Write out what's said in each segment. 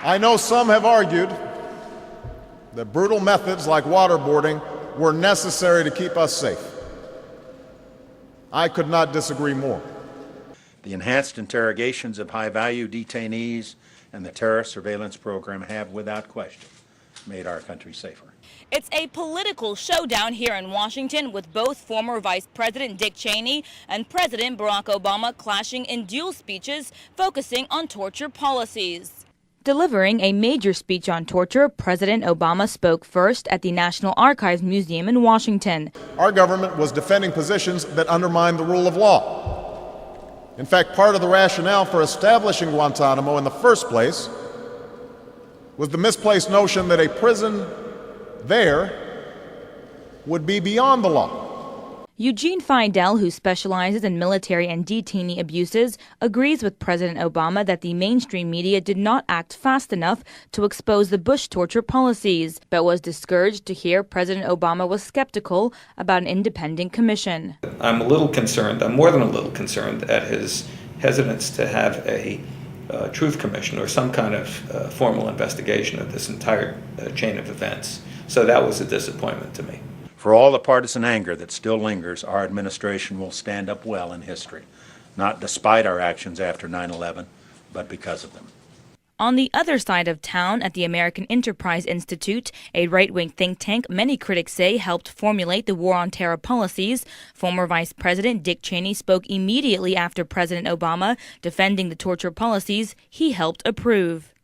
I know some have argued that brutal methods like waterboarding were necessary to keep us safe. I could not disagree more. The enhanced interrogations of high-value detainees and the terror surveillance program have, without question, made our country safer. It's a political showdown here in Washington, with both former Vice President Dick Cheney and President Barack Obama clashing in dual speeches focusing on torture policies. Delivering a major speech on torture, President Obama spoke first at the National Archives Museum in Washington. Our government was defending positions that undermined the rule of law. In fact, part of the rationale for establishing Guantanamo in the first place was the misplaced notion that a prison there would be beyond the law. Eugene Fidell, who specializes in military and detainee abuses, agrees with President Obama that the mainstream media did not act fast enough to expose the Bush torture policies, but was discouraged to hear President Obama was skeptical about an independent commission. I'm a little concerned, I'm more than a little concerned at his hesitance to have a truth commission or some kind of formal investigation of this entire chain of events. So that was a disappointment to me. For all the partisan anger that still lingers, our administration will stand up well in history, not despite our actions after 9/11, but because of them. On the other side of town, at the American Enterprise Institute, a right-wing think tank many critics say helped formulate the war on terror policies, former Vice President Dick Cheney spoke immediately after President Obama, defending the torture policies he helped approve.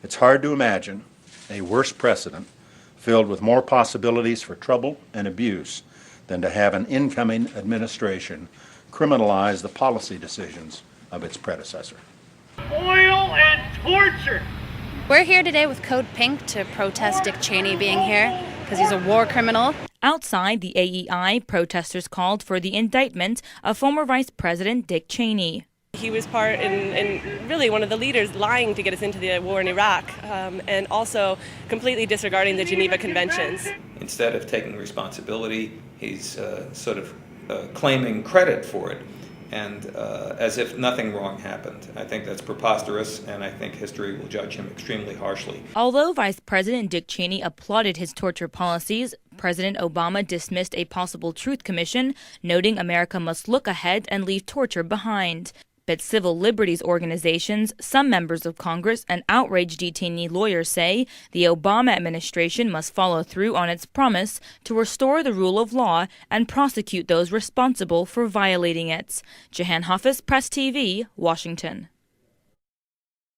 It's hard to imagine a worse precedent filled with more possibilities for trouble and abuse than to have an incoming administration criminalize the policy decisions of its predecessor. Oil and torture! We're here today with Code Pink to protest Dick Cheney being here because he's a war criminal. Outside the AEI, protesters called for the indictment of former Vice President Dick Cheney. He was part in really one of the leaders lying to get us into the war in Iraq, and also completely disregarding the Geneva Conventions. Instead of taking responsibility, he's sort of claiming credit for it, and as if nothing wrong happened. I think that's preposterous, and I think history will judge him extremely harshly. Although Vice President Dick Cheney applauded his torture policies, President Obama dismissed a possible truth commission, noting America must look ahead and leave torture behind. But civil liberties organizations, some members of Congress, and outraged detainee lawyers say the Obama administration must follow through on its promise to restore the rule of law and prosecute those responsible for violating it. Jahan Hafiz, Press TV, Washington.